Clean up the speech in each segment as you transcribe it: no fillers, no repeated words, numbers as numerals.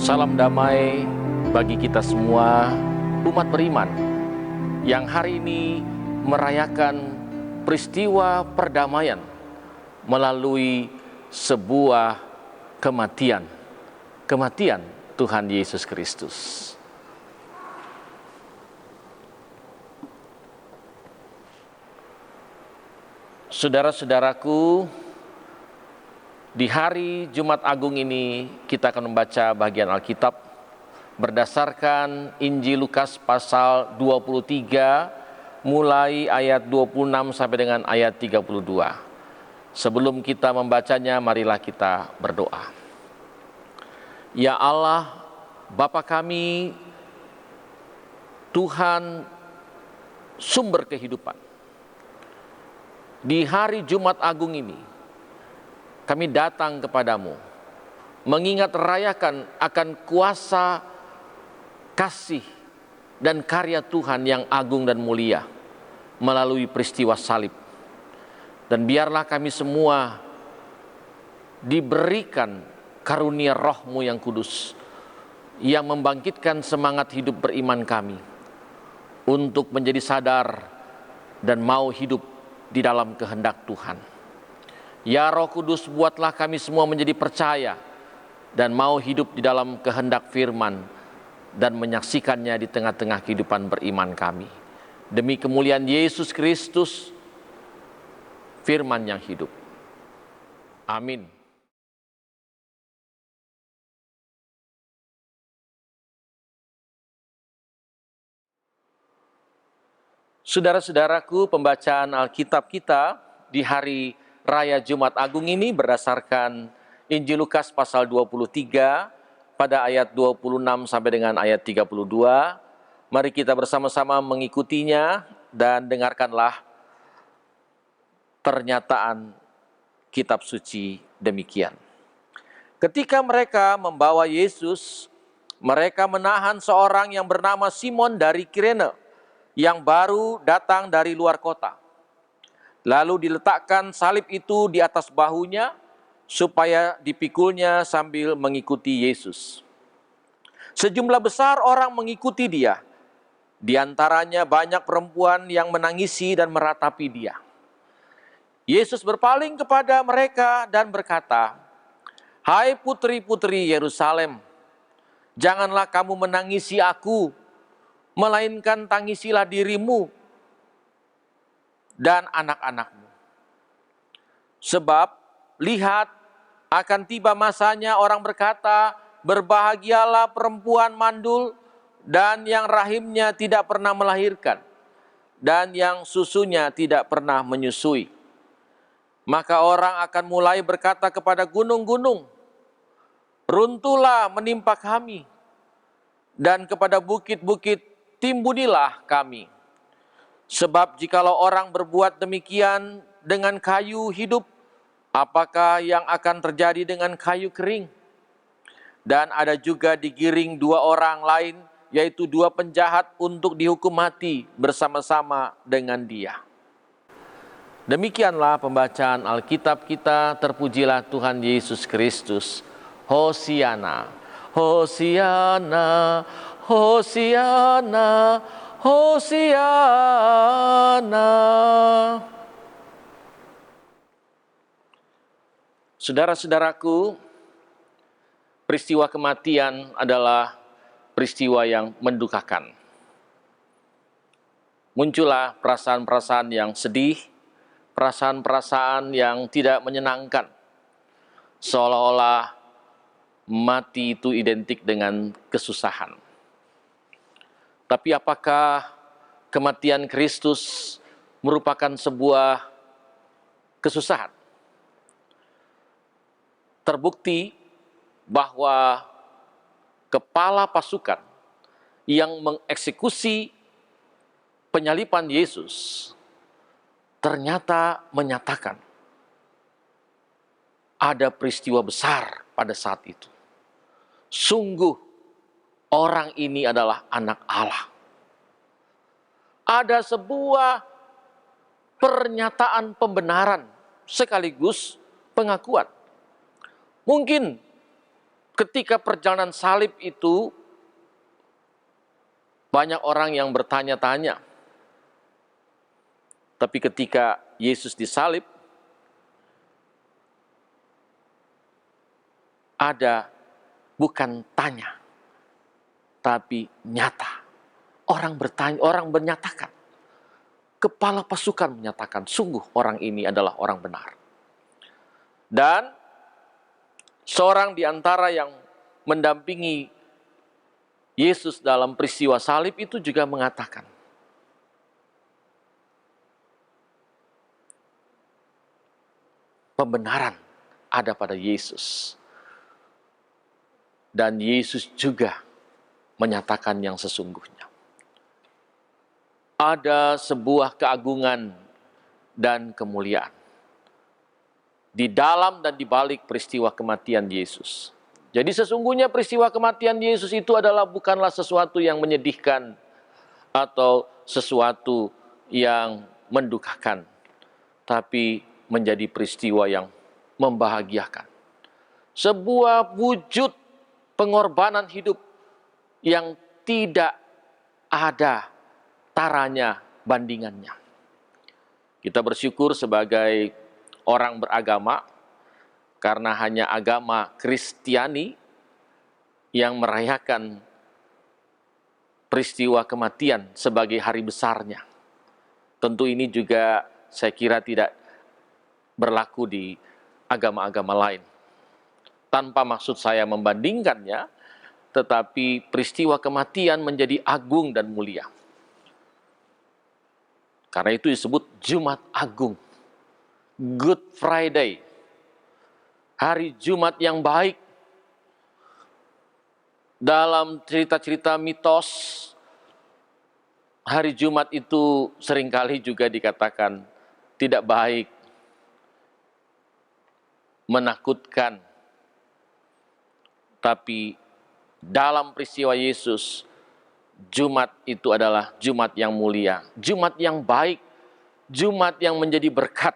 Salam damai bagi kita semua umat beriman yang hari ini merayakan peristiwa perdamaian melalui sebuah kematian Tuhan Yesus Kristus. Saudara-saudaraku, di hari Jumat Agung ini kita akan membaca bagian Alkitab berdasarkan Injil Lukas pasal 23 mulai ayat 26 sampai dengan ayat 32. Sebelum kita membacanya, marilah kita berdoa. Ya Allah, Bapa kami, Tuhan sumber kehidupan. Di hari Jumat Agung ini, kami datang kepadamu, mengingat rayakan akan kuasa, kasih, dan karya Tuhan yang agung dan mulia melalui peristiwa salib. Dan biarlah kami semua diberikan karunia Roh-Mu yang kudus, yang membangkitkan semangat hidup beriman kami, untuk menjadi sadar dan mau hidup di dalam kehendak Tuhan. Ya Roh Kudus, buatlah kami semua menjadi percaya dan mau hidup di dalam kehendak firman dan menyaksikannya di tengah-tengah kehidupan beriman kami. Demi kemuliaan Yesus Kristus, firman yang hidup. Amin. Saudara-saudaraku, pembacaan Alkitab kita di hari Raya Jumat Agung ini berdasarkan Injil Lukas pasal 23 pada ayat 26 sampai dengan ayat 32. Mari kita bersama-sama mengikutinya dan dengarkanlah pernyataan kitab suci demikian. Ketika mereka membawa Yesus, mereka menahan seorang yang bernama Simon dari Kirene yang baru datang dari luar kota. Lalu diletakkan salib itu di atas bahunya supaya dipikulnya sambil mengikuti Yesus. Sejumlah besar orang mengikuti dia. Di antaranya banyak perempuan yang menangisi dan meratapi dia. Yesus berpaling kepada mereka dan berkata, "Hai putri-putri Yerusalem, janganlah kamu menangisi aku, melainkan tangisilah dirimu dan anak-anakmu. Sebab lihat, akan tiba masanya orang berkata, berbahagialah perempuan mandul dan yang rahimnya tidak pernah melahirkan dan yang susunya tidak pernah menyusui. Maka orang akan mulai berkata kepada gunung-gunung, runtuhlah menimpa kami, dan kepada bukit-bukit timbunilah kami. Sebab jikalau orang berbuat demikian dengan kayu hidup, apakah yang akan terjadi dengan kayu kering? Dan ada juga digiring dua orang lain, yaitu dua penjahat untuk dihukum mati bersama-sama dengan dia." Demikianlah pembacaan Alkitab kita. Terpujilah Tuhan Yesus Kristus. Hosiana, Hosiana, Hosiana, Hosiana. Saudara-saudaraku, peristiwa kematian adalah peristiwa yang mendukakan. Muncullah perasaan-perasaan yang sedih, perasaan-perasaan yang tidak menyenangkan. Seolah-olah mati itu identik dengan kesusahan. Tapi apakah kematian Kristus merupakan sebuah kesusahan? Terbukti bahwa kepala pasukan yang mengeksekusi penyaliban Yesus ternyata menyatakan ada peristiwa besar pada saat itu. Sungguh orang ini adalah anak Allah. Ada sebuah pernyataan pembenaran sekaligus pengakuan. Mungkin Ketika perjalanan salib itu, banyak orang yang bertanya-tanya. Tapi ketika Yesus disalib, ada bukan tanya, tapi nyata. Orang bertanya, orang menyatakan. Kepala pasukan menyatakan, sungguh orang ini adalah orang benar. Dan seorang di antara yang mendampingi Yesus dalam peristiwa salib itu juga mengatakan, pembenaran ada pada Yesus. Dan Yesus juga menyatakan yang sesungguhnya. Ada sebuah keagungan dan kemuliaan di dalam dan di balik peristiwa kematian Yesus. Jadi sesungguhnya peristiwa kematian Yesus itu bukanlah sesuatu yang menyedihkan atau sesuatu yang mendukakan, tapi menjadi peristiwa yang membahagiakan. Sebuah wujud pengorbanan hidup yang tidak ada taranya bandingannya. Kita bersyukur sebagai orang beragama, karena hanya agama Kristiani yang merayakan peristiwa kematian sebagai hari besarnya. Tentu ini juga saya kira tidak berlaku di agama-agama lain. Tanpa maksud saya membandingkannya, tetapi peristiwa kematian menjadi agung dan mulia. Karena itu disebut Jumat Agung, Good Friday, hari Jumat yang baik. Dalam cerita-cerita mitos, hari Jumat itu seringkali juga dikatakan tidak baik, menakutkan. Tapi dalam peristiwa Yesus, Jumat itu adalah Jumat yang mulia, Jumat yang baik, Jumat yang menjadi berkat.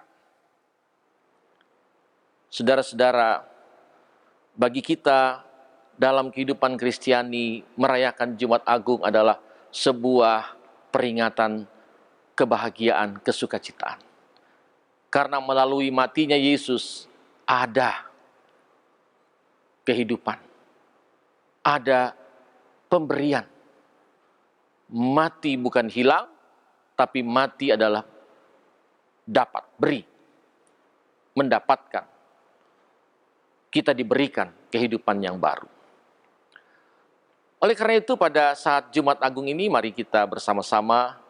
Saudara-saudara, bagi kita dalam kehidupan Kristiani, merayakan Jumat Agung adalah sebuah peringatan kebahagiaan, kesukacitaan. Karena melalui matinya Yesus ada kehidupan, ada pemberian. Mati bukan hilang, tapi mati adalah dapat, beri, mendapatkan. Kita diberikan kehidupan yang baru. Oleh karena itu, pada saat Jumat Agung ini, mari kita bersama-sama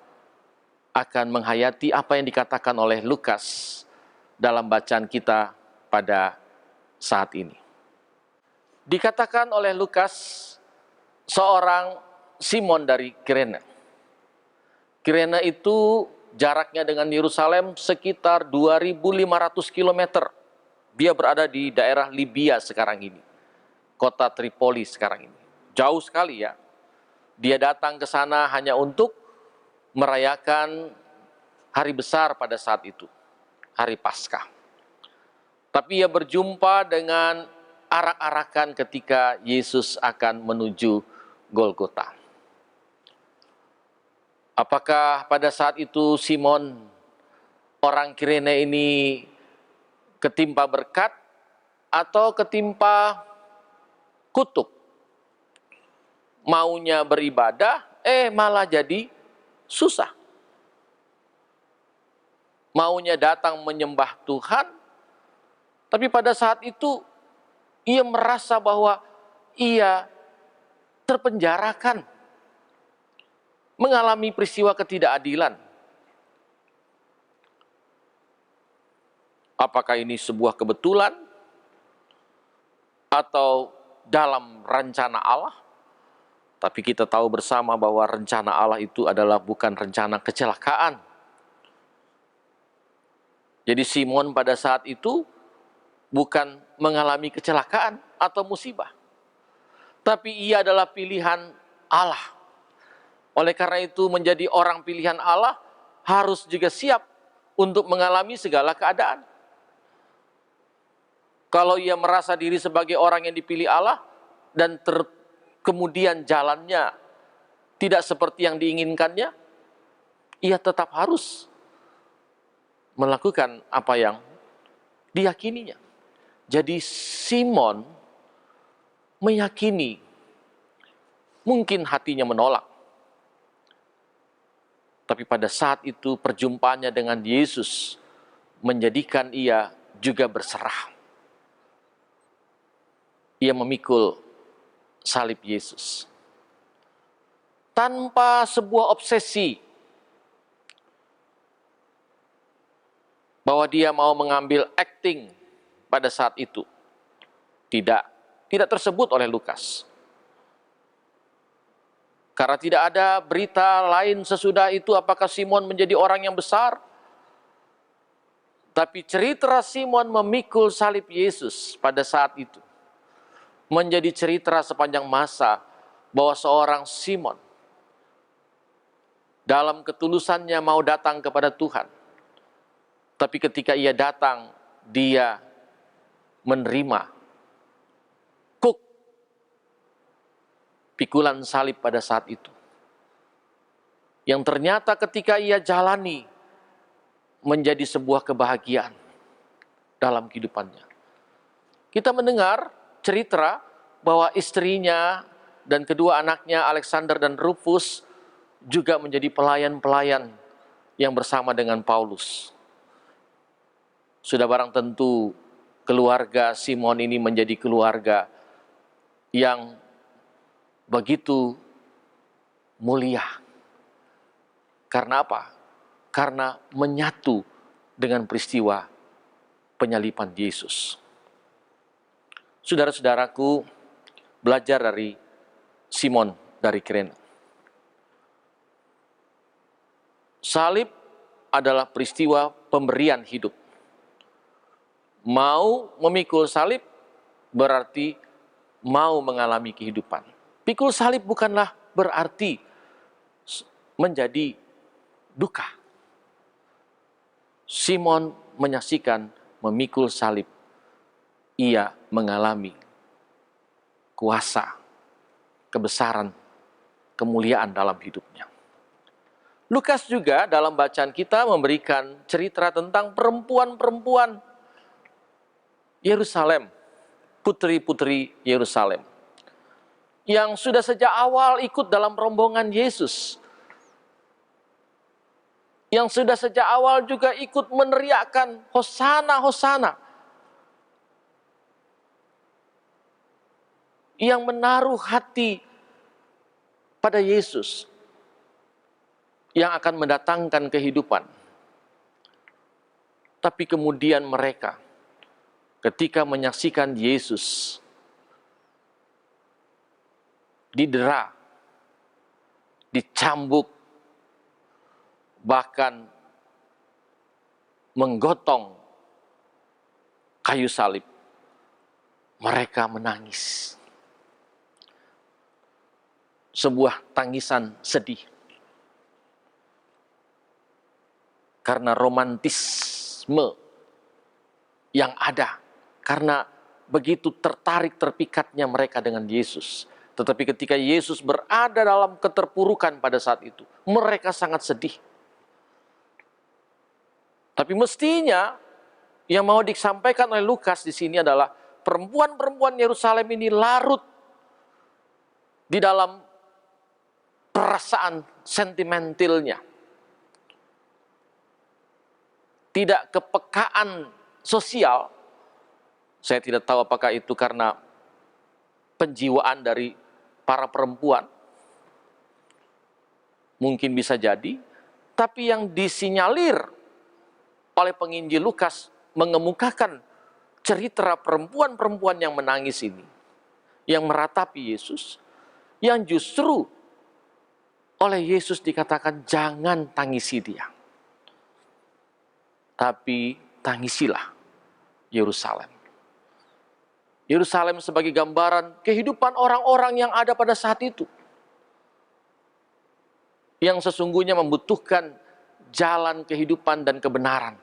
akan menghayati apa yang dikatakan oleh Lukas dalam bacaan kita pada saat ini. Dikatakan oleh Lukas, seorang Simon dari Kirene. Kirene itu jaraknya dengan Yerusalem sekitar 2.500 km. Dia berada di daerah Libya sekarang ini, kota Tripoli sekarang ini. Jauh sekali ya. Dia datang ke sana hanya untuk merayakan hari besar pada saat itu, hari Paskah. Tapi ia berjumpa dengan arak-arakan ketika Yesus akan menuju Golgota. Apakah pada saat itu Simon, orang Kirene ini, ketimpa berkat atau ketimpa kutuk? Maunya beribadah, malah jadi susah. Maunya datang menyembah Tuhan, tapi pada saat itu ia merasa bahwa ia terpenjarakan, mengalami peristiwa ketidakadilan. Apakah ini sebuah kebetulan atau dalam rencana Allah? Tapi kita tahu bersama bahwa rencana Allah itu adalah bukan rencana kecelakaan. Jadi Simon pada saat itu bukan mengalami kecelakaan atau musibah, tapi ia adalah pilihan Allah. Oleh karena itu, menjadi orang pilihan Allah harus juga siap untuk mengalami segala keadaan. Kalau ia merasa diri sebagai orang yang dipilih Allah, dan kemudian jalannya tidak seperti yang diinginkannya, ia tetap harus melakukan apa yang diyakininya. Jadi Simon meyakini, mungkin hatinya menolak, tapi pada saat itu perjumpaannya dengan Yesus menjadikan ia juga berserah. Ia memikul salib Yesus tanpa sebuah obsesi bahwa dia mau mengambil acting pada saat itu. Tidak tersebut oleh Lukas. Karena tidak ada berita lain sesudah itu apakah Simon menjadi orang yang besar. Tapi cerita Simon memikul salib Yesus pada saat itu menjadi cerita sepanjang masa bahwa seorang Simon dalam ketulusannya mau datang kepada Tuhan. Tapi ketika ia datang, dia menerima pikulan salib pada saat itu. Yang ternyata ketika ia jalani menjadi sebuah kebahagiaan dalam kehidupannya. Kita mendengar cerita bahwa istrinya dan kedua anaknya Alexander dan Rufus juga menjadi pelayan-pelayan yang bersama dengan Paulus. Sudah barang tentu keluarga Simon ini menjadi keluarga yang begitu mulia. Karena apa? Karena menyatu dengan peristiwa penyaliban Yesus. Saudara-saudaraku, belajar dari Simon dari Kirene. Salib adalah peristiwa pemberian hidup. Mau memikul salib berarti mau mengalami kehidupan. Pikul salib bukanlah berarti menjadi duka. Simon menyaksikan memikul salib. Ia mengalami kuasa, kebesaran, kemuliaan dalam hidupnya. Lukas juga dalam bacaan kita memberikan cerita tentang perempuan-perempuan Yerusalem, putri-putri Yerusalem, yang sudah sejak awal ikut dalam rombongan Yesus, yang sudah sejak awal juga ikut meneriakkan Hosana, Hosana, yang menaruh hati pada Yesus yang akan mendatangkan kehidupan. Tapi kemudian mereka ketika menyaksikan Yesus didera, dicambuk, bahkan menggotong kayu salib, mereka menangis. Sebuah tangisan sedih. Karena romantisme yang ada. Karena begitu terpikatnya mereka dengan Yesus. Tetapi ketika Yesus berada dalam keterpurukan pada saat itu, mereka sangat sedih. Tapi mestinya yang mau disampaikan oleh Lukas di sini adalah perempuan-perempuan Yerusalem ini larut di dalam perasaan sentimentalnya. Tidak kepekaan sosial. Saya tidak tahu apakah itu karena penjiwaan dari para perempuan. Mungkin bisa jadi. Tapi yang disinyalir oleh penginjil Lukas mengemukakan cerita perempuan-perempuan yang menangis ini. Yang meratapi Yesus. Yang justru oleh Yesus dikatakan jangan tangisi dia. Tapi tangisilah Yerusalem. Yerusalem sebagai gambaran kehidupan orang-orang yang ada pada saat itu. Yang sesungguhnya membutuhkan jalan kehidupan dan kebenaran.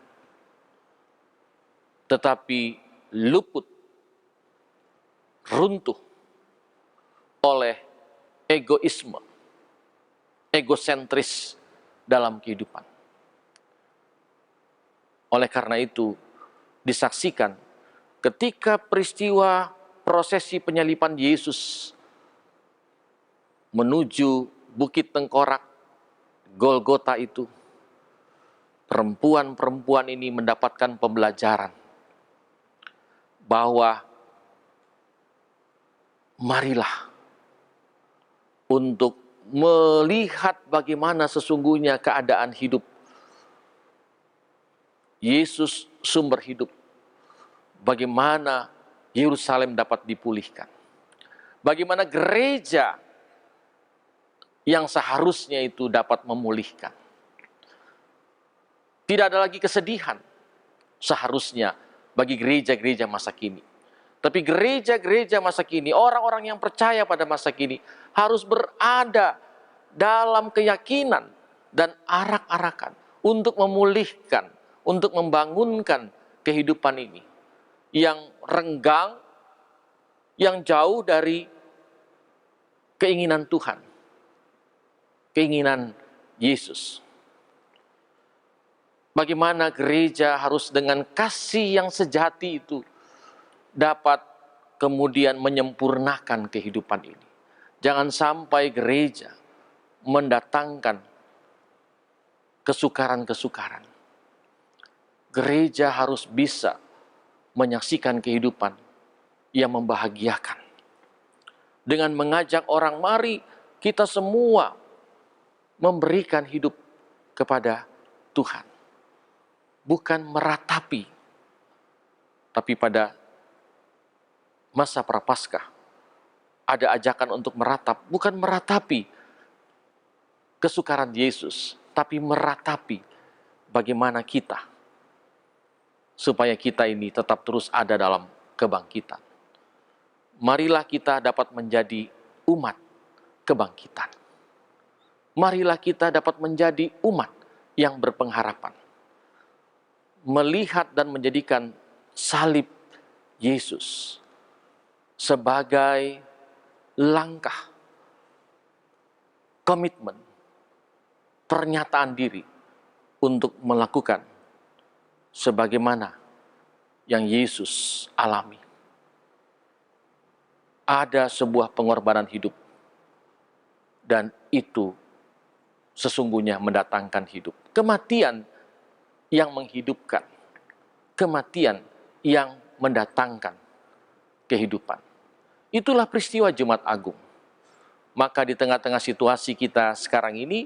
Tetapi luput, runtuh, oleh egoisme, egosentris dalam kehidupan. Oleh karena itu, disaksikan ketika peristiwa prosesi penyaliban Yesus menuju Bukit Tengkorak, Golgota itu, perempuan-perempuan ini mendapatkan pembelajaran bahwa marilah untuk melihat bagaimana sesungguhnya keadaan hidup. Yesus sumber hidup. Bagaimana Yerusalem dapat dipulihkan. Bagaimana gereja yang seharusnya itu dapat memulihkan. Tidak ada lagi kesedihan seharusnya bagi gereja-gereja masa kini. Tapi gereja-gereja masa kini, orang-orang yang percaya pada masa kini harus berada dalam keyakinan dan arak-arakan untuk memulihkan, untuk membangunkan kehidupan ini yang renggang, yang jauh dari keinginan Tuhan, keinginan Yesus. Bagaimana gereja harus dengan kasih yang sejati itu dapat kemudian menyempurnakan kehidupan ini. Jangan sampai gereja mendatangkan kesukaran-kesukaran. Gereja harus bisa menyaksikan kehidupan yang membahagiakan. Dengan mengajak orang, mari kita semua memberikan hidup kepada Tuhan. Bukan meratapi, tapi pada masa Prapaskah ada ajakan untuk meratap, bukan meratapi kesukaran Yesus, tapi meratapi bagaimana kita, supaya kita ini tetap terus ada dalam kebangkitan. Marilah kita dapat menjadi umat kebangkitan. Marilah kita dapat menjadi umat yang berpengharapan. Melihat dan menjadikan salib Yesus sebagai langkah, komitmen, pernyataan diri untuk melakukan sebagaimana yang Yesus alami. Ada sebuah pengorbanan hidup, dan itu sesungguhnya mendatangkan hidup. Kematian yang menghidupkan, kematian yang mendatangkan kehidupan. Itulah peristiwa Jumat Agung. Maka di tengah-tengah situasi kita sekarang ini,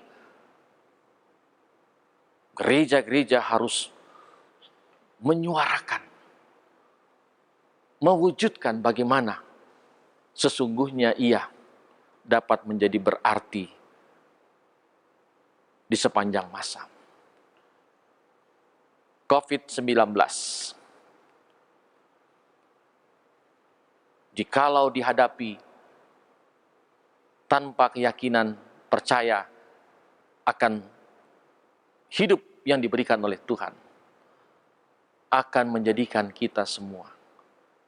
gereja-gereja harus menyuarakan, mewujudkan bagaimana sesungguhnya ia dapat menjadi berarti di sepanjang masa. COVID-19. Jikalau dihadapi tanpa keyakinan percaya akan hidup yang diberikan oleh Tuhan, akan menjadikan kita semua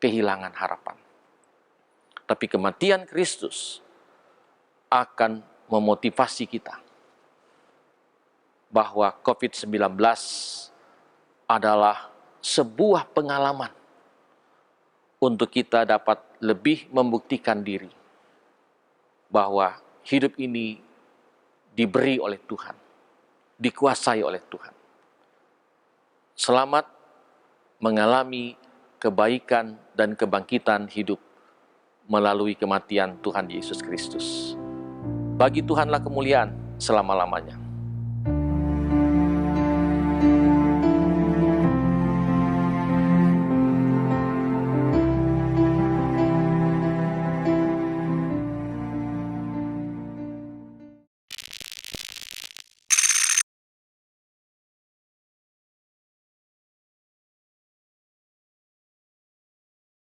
kehilangan harapan. Tapi kematian Kristus akan memotivasi kita bahwa COVID-19 adalah sebuah pengalaman untuk kita dapat lebih membuktikan diri bahwa hidup ini diberi oleh Tuhan, dikuasai oleh Tuhan. Selamat mengalami kebaikan dan kebangkitan hidup melalui kematian Tuhan Yesus Kristus. Bagi Tuhanlah kemuliaan selama-lamanya.